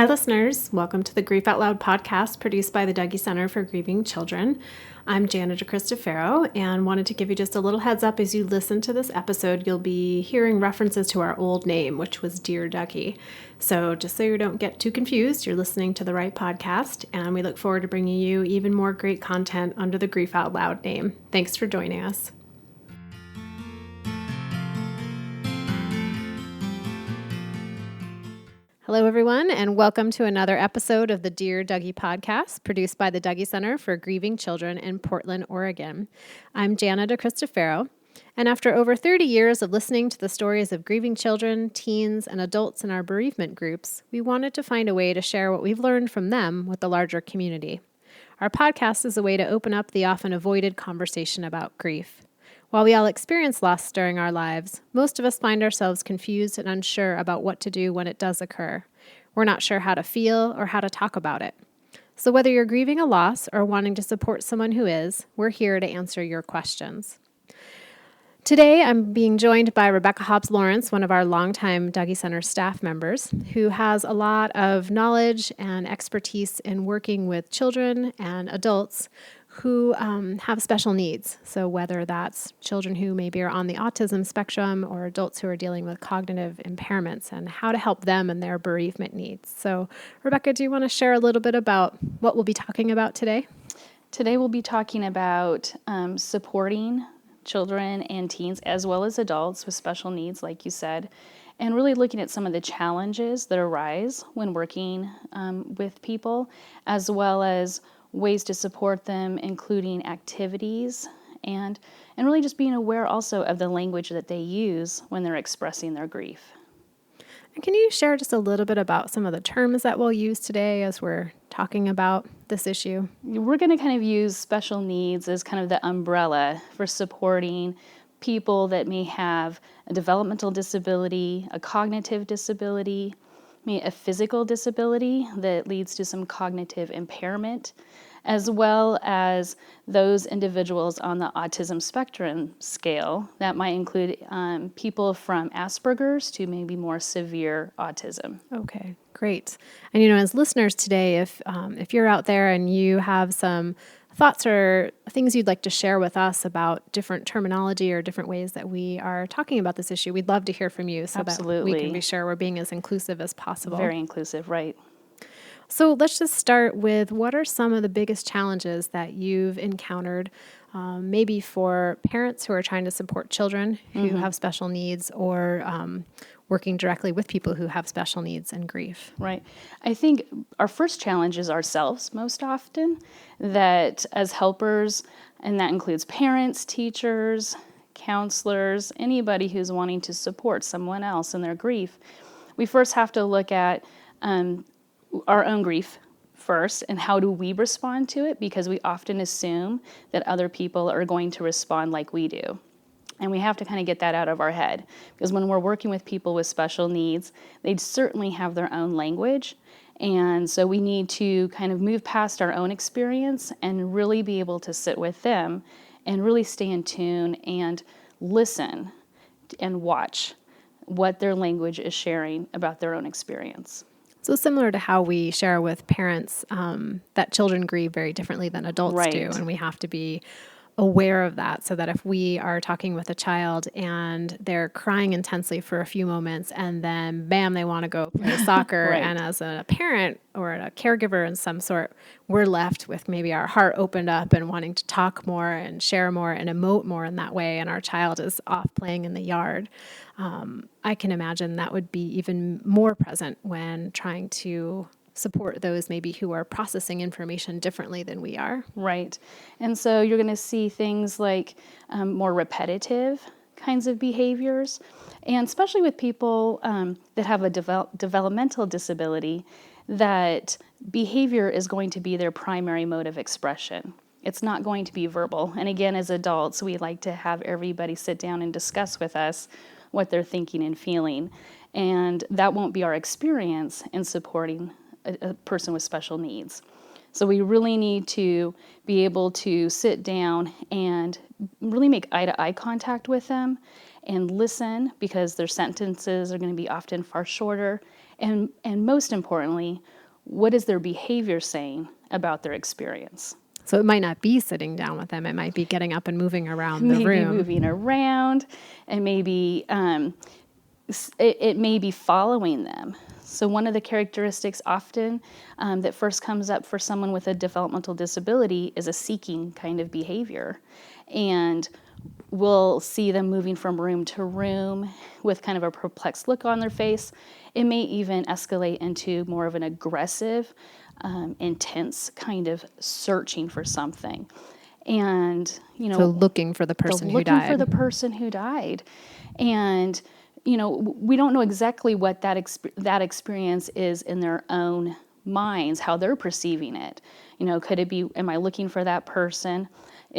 Hi, listeners. Welcome to the Grief Out Loud podcast produced by the Dougy Center for Grieving Children. I'm Jana and wanted to give you just a little heads up as you listen to this episode. You'll be hearing references to our old name, which was Dear Dougy. So just so you don't get too confused, you're listening to the right podcast, and we look forward to bringing you even more great content under the Grief Out Loud name. Thanks for joining us. Hello, everyone, and welcome to another episode of the Dear Dougy podcast, produced by the Dougy Center for Grieving Children in Portland, Oregon. I'm Jana, and after over 30 years of listening to the stories of grieving children, teens, and adults in our bereavement groups, we wanted to find a way to share what we've learned from them with the larger community. Our podcast is a way to open up the often avoided conversation about grief. While we all experience loss during our lives, most of us find ourselves confused and unsure about what to do when it does occur. We're not sure how to feel or how to talk about it. So whether you're grieving a loss or wanting to support someone who is, we're here to answer your questions. Today, I'm being joined by Rebecca Hobbs-Lawrence, one of our longtime Dougy Center staff members, who has a lot of knowledge and expertise in working with children and adults who have special needs. So whether that's children who maybe are on the autism spectrum or adults who are dealing with cognitive impairments and how to help them and their bereavement needs. So Rebecca, do you want to share a little bit about what we'll be talking about today? Today we'll be talking about supporting children and teens as well as adults with special needs, like you said, and really looking at some of the challenges that arise when working with people, as well as ways to support them, including activities, and really just being aware also of the language that they use when they're expressing their grief. And can you share just a little bit about some of the terms that we'll use today as we're talking about this issue? We're going to kind of use special needs as kind of the umbrella for supporting people that may have a developmental disability, a cognitive disability, maybe a physical disability that leads to some cognitive impairment, as well as those individuals on the autism spectrum scale. That might include people from Asperger's to maybe more severe autism. Okay, great. And as listeners today, if you're out there and you have some thoughts or things you'd like to share with us about different terminology or different ways that we are talking about this issue, we'd love to hear from you so Absolutely. that we can be sure we're being as inclusive as possible. Very inclusive, right. So let's just start with what are some of the biggest challenges that you've encountered, maybe for parents who are trying to support children who have special needs or working directly with people who have special needs and grief. Right. I think our first challenge is ourselves most often, that as helpers, and that includes parents, teachers, counselors, anybody who's wanting to support someone else in their grief, we first have to look at our own grief first and how do we respond to it, because we often assume that other people are going to respond like we do. And we have to kind of get that out of our head, because when we're working with people with special needs, they certainly have their own language. And so we need to kind of move past our own experience and really be able to sit with them and really stay in tune and listen and watch what their language is sharing about their own experience. So similar to how we share with parents that children grieve very differently than adults do, and we have to be aware of that so that if we are talking with a child and they're crying intensely for a few moments and then bam, they want to go play soccer, and as a parent or a caregiver in some sort, we're left with maybe our heart opened up and wanting to talk more and share more and emote more in that way, and our child is off playing in the yard. I can imagine that would be even more present when trying to support those maybe who are processing information differently than we are. Right. And so you're going to see things like more repetitive kinds of behaviors, and especially with people that have a developmental disability, that behavior is going to be their primary mode of expression. It's not going to be verbal. And again, as adults, we like to have everybody sit down and discuss with us what they're thinking and feeling. And that won't be our experience in supporting a person with special needs. So we really need to be able to sit down and really make eye-to-eye contact with them and listen, because their sentences are going to be often far shorter, And most importantly, what is their behavior saying about their experience? So it might not be sitting down with them. It might be getting up and moving around the Maybe room. moving around, and maybe it may be following them. So one of the characteristics often that first comes up for someone with a developmental disability is a seeking kind of behavior. And we'll see them moving from room to room with kind of a perplexed look on their face. It may even escalate into more of an aggressive, intense kind of searching for something. And, So looking for the person who looking died. for the person who died. And, we don't know exactly what that experience is in their own minds, how they're perceiving it. Could it be, am I looking for that person?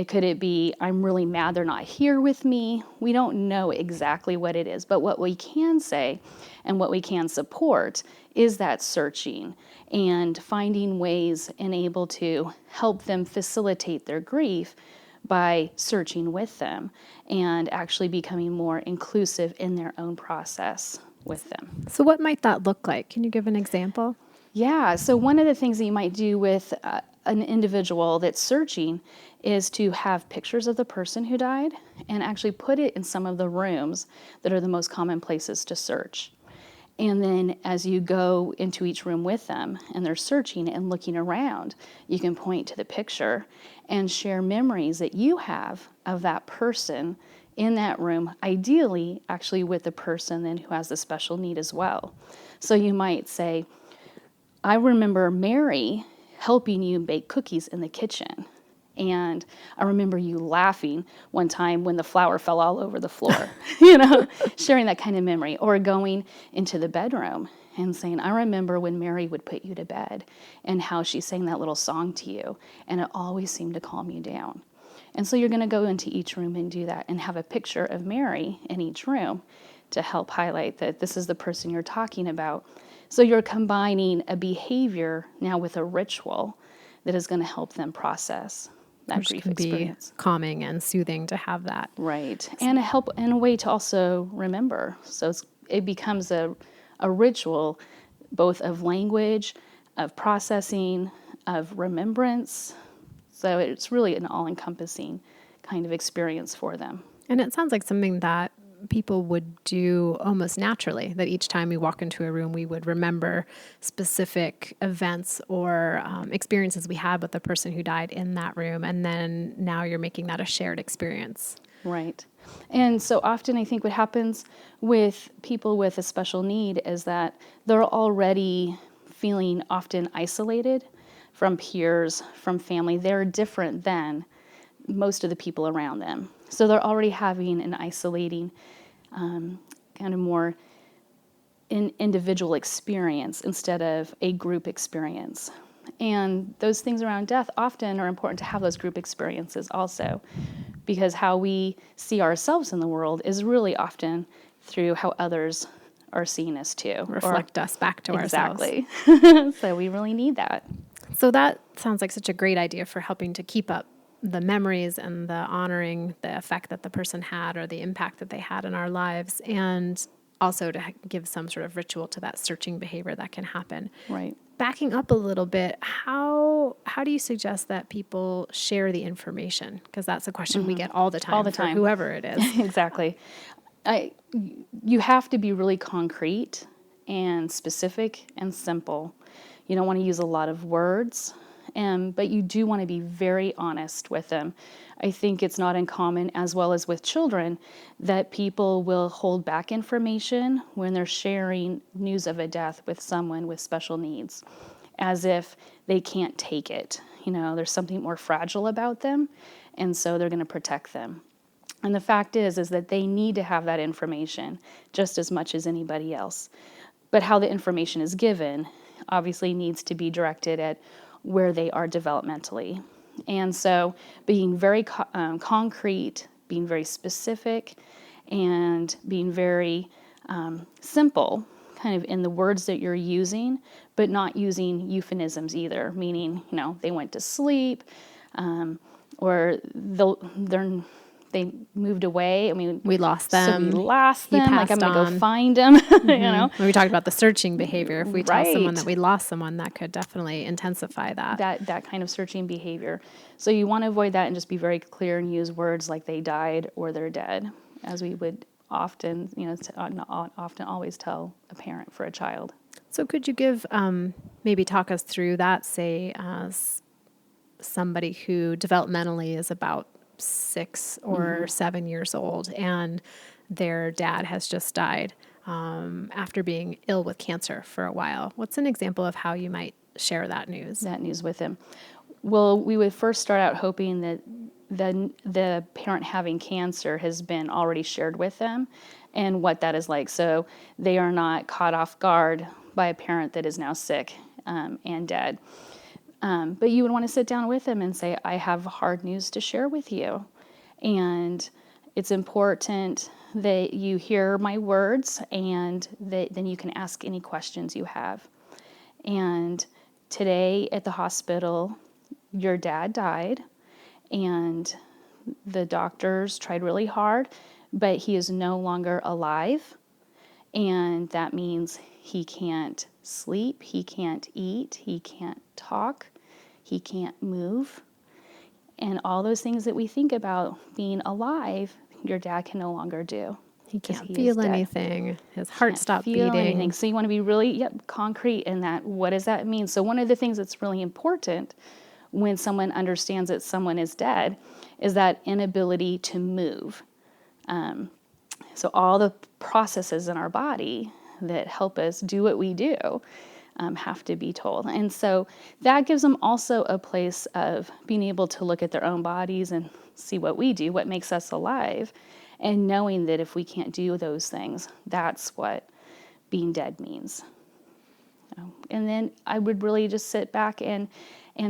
Could it be, I'm really mad they're not here with me? We don't know exactly what it is, but what we can say and what we can support is that searching and finding ways and able to help them facilitate their grief by searching with them and actually becoming more inclusive in their own process with them. So what might that look like? Can you give an example? Yeah, so one of the things that you might do with an individual that's searching is to have pictures of the person who died and actually put it in some of the rooms that are the most common places to search. And then as you go into each room with them and they're searching and looking around, you can point to the picture and share memories that you have of that person in that room, ideally actually with the person then who has the special need as well. So you might say, I remember Mary helping you bake cookies in the kitchen. And I remember you laughing one time when the flour fell all over the floor, sharing that kind of memory. Or going into the bedroom and saying, I remember when Mary would put you to bed and how she sang that little song to you. And it always seemed to calm you down. And so you're going to go into each room and do that and have a picture of Mary in each room to help highlight that this is the person you're talking about. So you're combining a behavior now with a ritual that is going to help them process that Which grief can experience. be calming and soothing to have that. Right. And a way to also remember. So it becomes a ritual both of language, of processing, of remembrance. So it's really an all-encompassing kind of experience for them. And it sounds like something that people would do almost naturally, that each time we walk into a room, we would remember specific events or experiences we had with the person who died in that room. And then now you're making that a shared experience. Right. And so often I think what happens with people with a special need is that they're already feeling often isolated from peers, from family. They're different than most of the people around them. So they're already having an isolating, kind of more individual experience instead of a group experience. And those things around death often are important to have those group experiences also, because how we see ourselves in the world is really often through how others are seeing us too. Reflect us back to ourselves. Exactly. So we really need that. So that sounds like such a great idea for helping to keep up the memories and the honoring the effect that the person had or the impact that they had in our lives, and also to give some sort of ritual to that searching behavior that can happen. Right. Backing up a little bit, how do you suggest that people share the information? Because that's a question we get all the time for whoever it is. Exactly. You have to be really concrete and specific and simple. You don't want to use a lot of words, but you do want to be very honest with them. I think it's not uncommon, as well as with children, that people will hold back information when they're sharing news of a death with someone with special needs, as if they can't take it. There's something more fragile about them, and so they're going to protect them. And the fact is that they need to have that information just as much as anybody else. But how the information is given obviously needs to be directed at where they are developmentally. And so being very concrete, being very specific, and being very simple kind of in the words that you're using, but not using euphemisms either, meaning, they went to sleep, or they're they moved away. I mean, We lost so we them. lost He them. Like, I'm passed going to on. go find them, you know? When we talked about the searching behavior, if we tell someone that Right. we lost someone, that could definitely intensify that. That kind of searching behavior. So you want to avoid that and just be very clear and use words like they died or they're dead, as we would often, not often always tell a parent for a child. So could you give, maybe talk us through that, say, as somebody who developmentally is about 6 or 7 years old and their dad has just died after being ill with cancer for a while. What's an example of how you might share that news? That news with him. Well, we would first start out hoping that the parent having cancer has been already shared with them and what that is like. So they are not caught off guard by a parent that is now sick and dead. But you would want to sit down with them and say, I have hard news to share with you. And it's important that you hear my words and that then you can ask any questions you have. And today at the hospital, your dad died, and the doctors tried really hard, but he is no longer alive. And that means he can't sleep, he can't eat, he can't talk, he can't move. And all those things that we think about being alive, your dad can no longer do. He can't is feel dead. anything. His heart stopped Feel beating. anything. So you want to be really concrete in that. What does that mean? So one of the things that's really important when someone understands that someone is dead is that inability to move. So all the processes in our body that help us do what we do have to be told. And so that gives them also a place of being able to look at their own bodies and see what we do, what makes us alive, and knowing that if we can't do those things, that's what being dead means. And then I would really just sit back and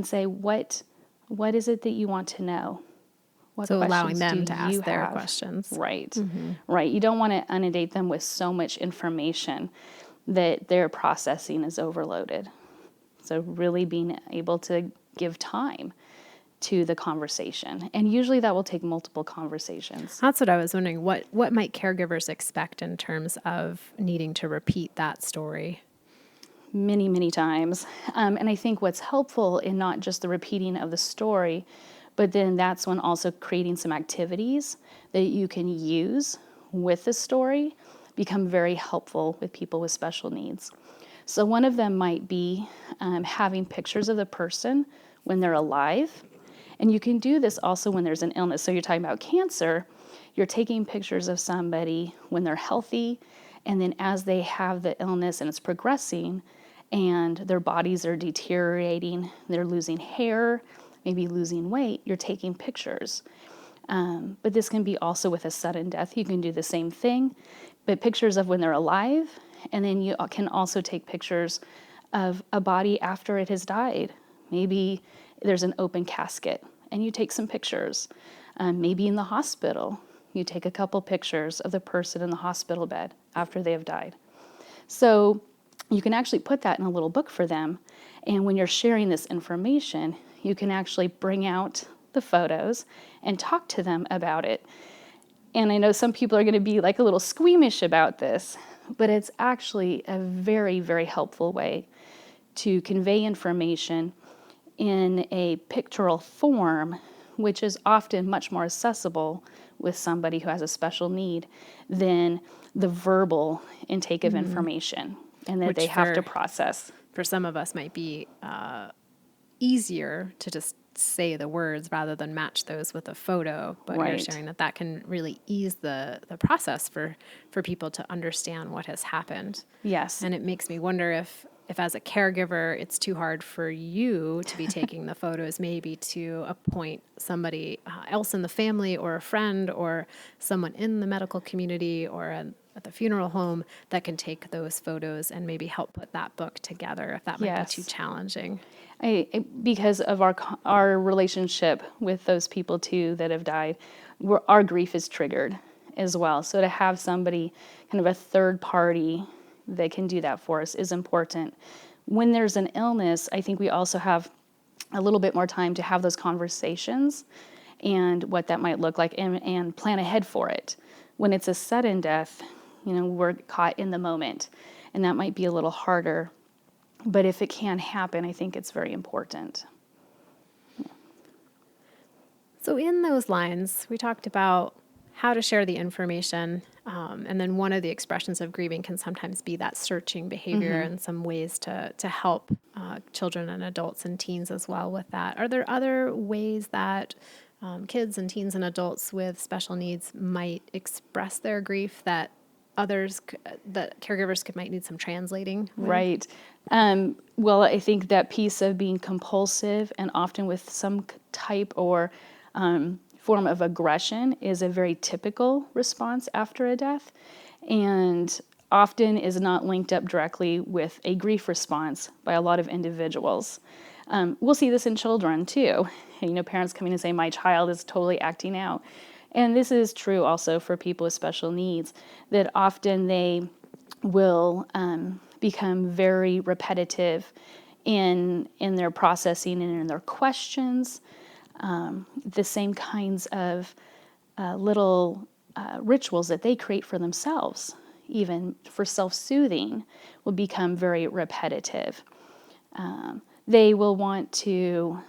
say, what is it that you want to know? What So allowing questions them do to you ask their have? questions. Right, right. You don't want to inundate them with so much information that their processing is overloaded. So really being able to give time to the conversation. And usually that will take multiple conversations. That's what I was wondering. What might caregivers expect in terms of needing to repeat that story? Many, many times. And I think what's helpful in not just the repeating of the story, but then that's when also creating some activities that you can use with the story become very helpful with people with special needs. So one of them might be having pictures of the person when they're alive. And you can do this also when there's an illness. So you're talking about cancer, you're taking pictures of somebody when they're healthy, and then as they have the illness and it's progressing and their bodies are deteriorating, they're losing hair, maybe losing weight, you're taking pictures. But this can be also with a sudden death. You can do the same thing, but pictures of when they're alive, and then you can also take pictures of a body after it has died. Maybe there's an open casket, and you take some pictures. Maybe in the hospital, you take a couple pictures of the person in the hospital bed after they have died. So you can actually put that in a little book for them, and when you're sharing this information, you can actually bring out the photos and talk to them about it. And I know some people are going to be like a little squeamish about this, but it's actually a very, very helpful way to convey information in a pictorial form, which is often much more accessible with somebody who has a special need than the verbal intake of information, and that Which they have to process. For some of us might be easier to just say the words rather than match those with a photo, but you're Right. sharing that can really ease the process for people to understand what has happened. Yes. And it makes me wonder if as a caregiver, it's too hard for you to be taking the photos, maybe to appoint somebody else in the family or a friend or someone in the medical community or at the funeral home that can take those photos and maybe help put that book together if that might Yes. be too challenging. Because of our relationship with those people too that have died, our grief is triggered as well. So to have somebody, kind of a third party that can do that for us is important. When there's an illness, I think we also have a little bit more time to have those conversations and what that might look like, and plan ahead for it. When it's a sudden death, we're caught in the moment, and that might be a little harder. But if it can happen, I think it's very important. So in those lines, we talked about how to share the information. And then one of the expressions of grieving can sometimes be that searching behavior and some ways to help children and adults and teens as well with that. Are there other ways that kids and teens and adults with special needs might express their grief that that caregivers might need some translating with? Right. Well, I think that piece of being compulsive and often with some type or form of aggression is a very typical response after a death, and often is not linked up directly with a grief response by a lot of individuals. We'll see this in children too. Parents coming and say, my child is totally acting out. And this is true also for people with special needs, that often they will become very repetitive in their processing and in their questions. The same kinds of little rituals that they create for themselves, even for self-soothing, will become very repetitive. They will want to,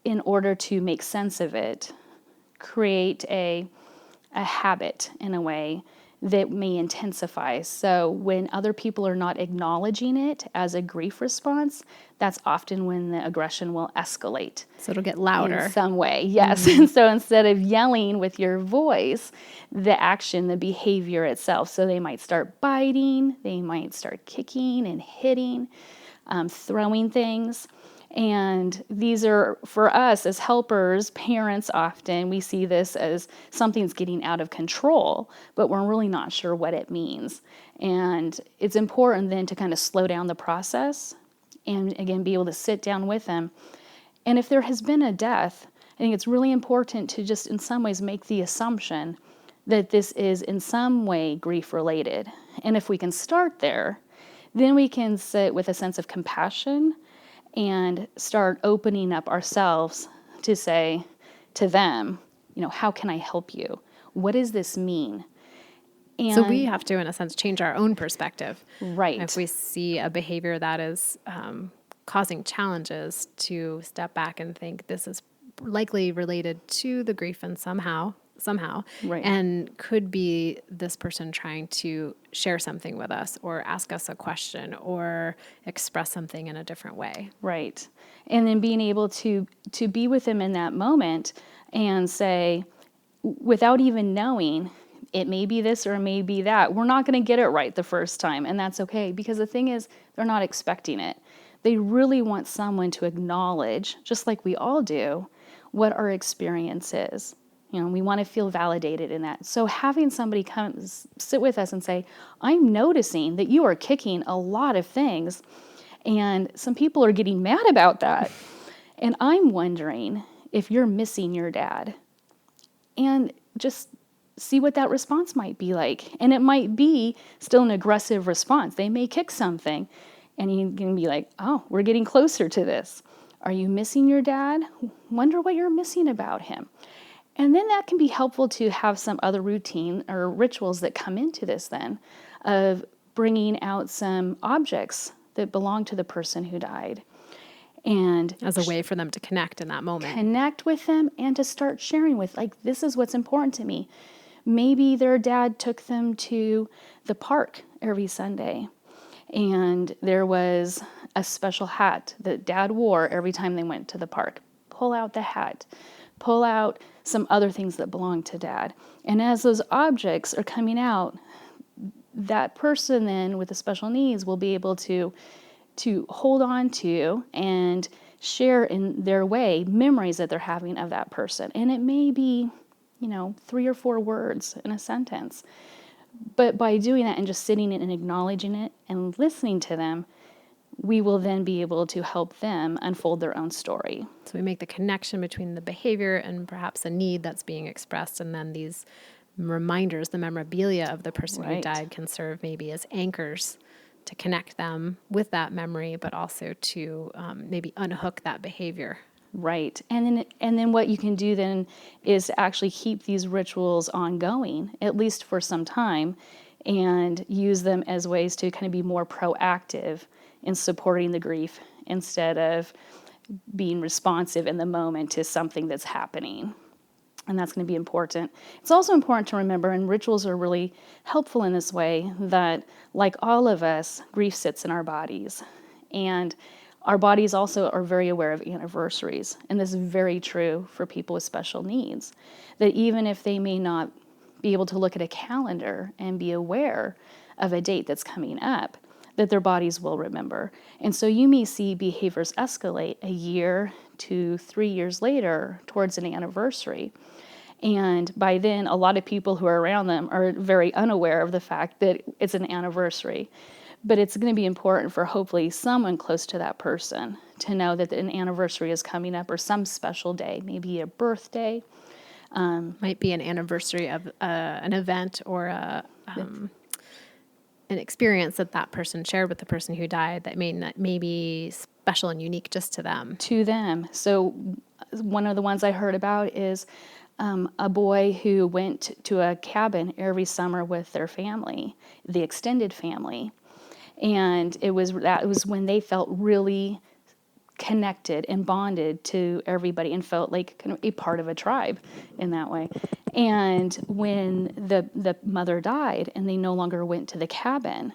in order to make sense of it, create a habit in a way that may intensify. So when other people are not acknowledging it as a grief response, that's often when the aggression will escalate. So it'll get louder. In some way, yes. And so instead of yelling with your voice, the action, the behavior itself. So they might start biting, they might start kicking and hitting, throwing things. And these are, for us as helpers, parents often, we see this as something's getting out of control, but we're really not sure what it means. And it's important then to kind of slow down the process and, again, be able to sit down with them. And if there has been a death, I think it's really important to just in some ways make the assumption that this is in some way grief-related. And if we can start there, then we can sit with a sense of compassion and start opening up ourselves to say to them, how can I help you? What does this mean? And so we have to, in a sense, change our own perspective. Right. If we see a behavior that is causing challenges, to step back and think this is likely related to the grief and somehow, Right. and could be this person trying to share something with us or ask us a question or express something in a different way. Right. And then being able to be with them in that moment and say, without even knowing, it may be this or it may be that. We're not going to get it right the first time, and that's okay, because the thing is, they're not expecting it. They really want someone to acknowledge, just like we all do, what our experience is. We want to feel validated in that. So having somebody come sit with us and say, I'm noticing that you are kicking a lot of things, and some people are getting mad about that. And I'm wondering if you're missing your dad. And just see what that response might be like. And it might be still an aggressive response. They may kick something, and you can be like, oh, we're getting closer to this. Are you missing your dad? Wonder what you're missing about him. And then that can be helpful to have some other routine or rituals that come into this then, of bringing out some objects that belong to the person who died. And as a way for them to connect in that moment. Connect with them and to start sharing with, this is what's important to me. Maybe their dad took them to the park every Sunday, and there was a special hat that dad wore every time they went to the park. Pull out the hat. Pull out some other things that belong to dad. And as those objects are coming out, that person then with the special needs will be able to hold on to and share in their way memories that they're having of that person. And it may be, 3 or 4 words in a sentence. But by doing that and just sitting and acknowledging it and listening to them, we will then be able to help them unfold their own story. So we make the connection between the behavior and perhaps a need that's being expressed, and then these reminders, the memorabilia of the person who died, can serve maybe as anchors to connect them with that memory, but also to maybe unhook that behavior Right. And then what you can do then is to actually keep these rituals ongoing, at least for some time, and use them as ways to kind of be more proactive in supporting the grief instead of being responsive in the moment to something that's happening. And that's going to be important. It's also important to remember, and rituals are really helpful in this way, that like all of us, grief sits in our bodies. And our bodies also are very aware of anniversaries. And this is very true for people with special needs, that even if they may not be able to look at a calendar and be aware of a date that's coming up, that their bodies will remember. And so you may see behaviors escalate a year to 3 years later towards an anniversary. And by then, a lot of people who are around them are very unaware of the fact that it's an anniversary. But it's going to be important for hopefully someone close to that person to know that an anniversary is coming up, or some special day, maybe a birthday. Might be an anniversary of an event or an experience that that person shared with the person who died that may be special and unique just to them. So one of the ones I heard about is a boy who went to a cabin every summer with their family, the extended family. And that was when they felt really connected and bonded to everybody and felt like kind of a part of a tribe in that way. And when the mother died and they no longer went to the cabin,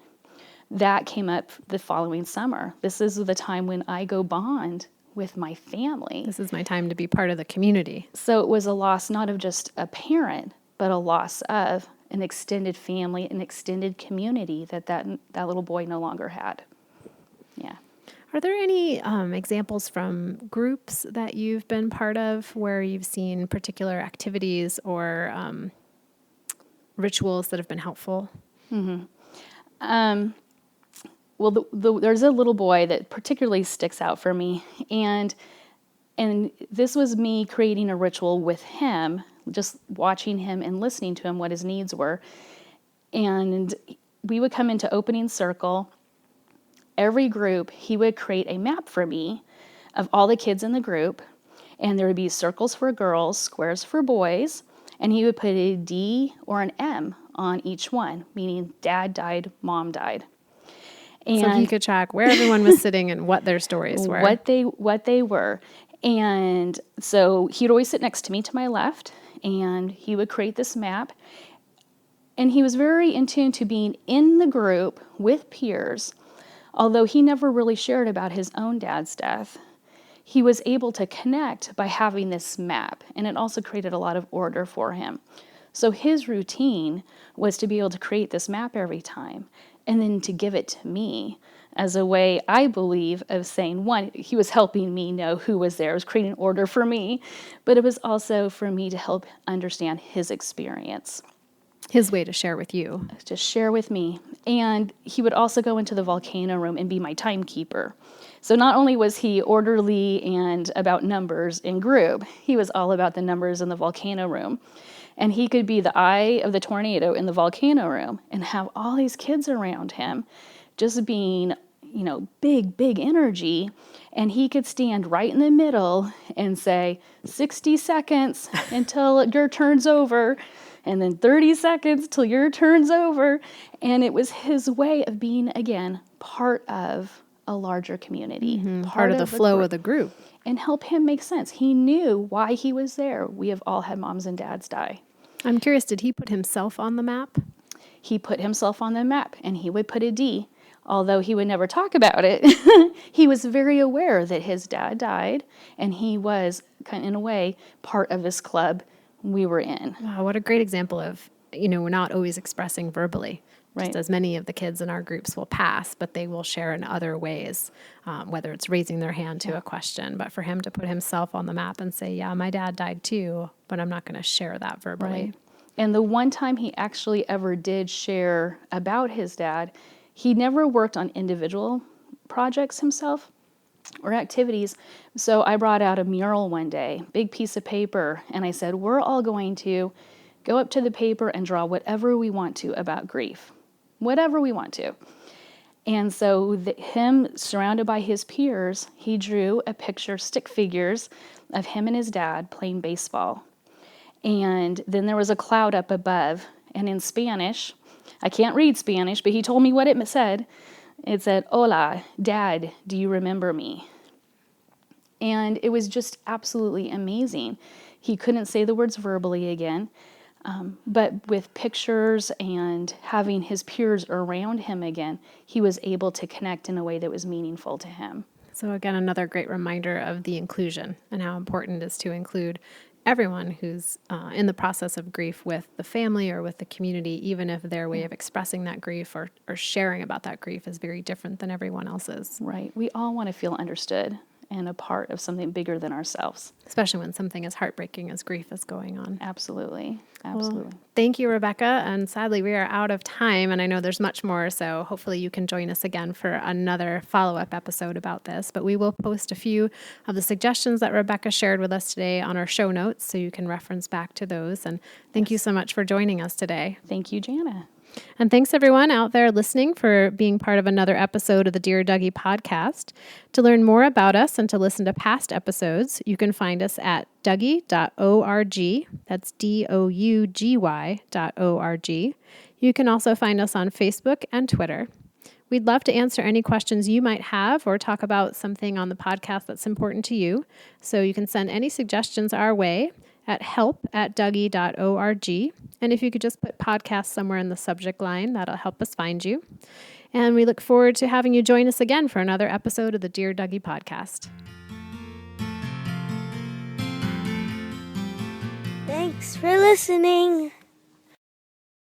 that came up the following summer. This is the time when I go bond with my family. This is my time to be part of the community. So it was a loss not of just a parent, but a loss of an extended family, an extended community that little boy no longer had. Yeah. Are there any examples from groups that you've been part of where you've seen particular activities or rituals that have been helpful? Mm-hmm. Well, there's a little boy that particularly sticks out for me, and this was me creating a ritual with him, just watching him and listening to him what his needs were. And we would come into opening circle. Every group, he would create a map for me of all the kids in the group, and there would be circles for girls, squares for boys, and he would put a D or an M on each one, meaning dad died, mom died. And so he could track where everyone was sitting and what their stories were. What they were. And so he'd always sit next to me to my left, and he would create this map. And he was very in tune to being in the group with peers. Although he never really shared about his own dad's death, he was able to connect by having this map, and it also created a lot of order for him. So his routine was to be able to create this map every time, and then to give it to me as a way, I believe, of saying, one, he was helping me know who was there, it was creating order for me, but it was also for me to help understand his experience. His way to share with you. Just share with me. And he would also go into the volcano room and be my timekeeper. So not only was he orderly and about numbers in group, he was all about the numbers in the volcano room. And he could be the eye of the tornado in the volcano room and have all these kids around him just being, big energy. And he could stand right in the middle and say, 60 seconds until your turn's over. And then 30 seconds till your turn's over. And it was his way of being, again, part of a larger community. Mm-hmm. Part of the flow of the group. And help him make sense. He knew why he was there. We have all had moms and dads die. I'm curious, did he put himself on the map? He put himself on the map, and he would put a D. Although he would never talk about it, he was very aware that his dad died, and he was, kind of, in a way, part of this club we were in. Wow, what a great example of, we're not always expressing verbally. Right. Just as many of the kids in our groups will pass, but they will share in other ways, whether it's raising their hand to a question. But for him to put himself on the map and say, yeah, my dad died too, but I'm not going to share that verbally. Right. And the one time he actually ever did share about his dad, he never worked on individual projects himself or activities. So I brought out a mural one day, big piece of paper, and I said, we're all going to go up to the paper and draw whatever we want to about grief, whatever we want to. And so him surrounded by his peers, he drew a picture, stick figures, of him and his dad playing baseball. And then there was a cloud up above, and in Spanish, I can't read Spanish, but he told me what it said. It said, "Hola, Dad, do you remember me?" And it was just absolutely amazing. He couldn't say the words verbally again, but with pictures and having his peers around him again, he was able to connect in a way that was meaningful to him. So again, another great reminder of the inclusion and how important it is to include everyone who's in the process of grief with the family or with the community, even if their way of expressing that grief or sharing about that grief is very different than everyone else's. Right. We all want to feel understood and a part of something bigger than ourselves. Especially when something as heartbreaking as grief is going on. Absolutely. Absolutely. Well, thank you, Rebecca. And sadly, we are out of time, and I know there's much more, so hopefully you can join us again for another follow-up episode about this. But we will post a few of the suggestions that Rebecca shared with us today on our show notes, so you can reference back to those. And thank you so much for joining us today. Thank you, Jana. And thanks everyone out there listening for being part of another episode of the Dear Dougy podcast. To learn more about us and to listen to past episodes, you can find us at dougy.org. That's DOUGY.org. You can also find us on Facebook and Twitter. We'd love to answer any questions you might have or talk about something on the podcast that's important to you. So you can send any suggestions our way at help@dougy.org. And if you could just put podcast somewhere in the subject line, that'll help us find you. And we look forward to having you join us again for another episode of the Dear Dougy podcast. Thanks for listening.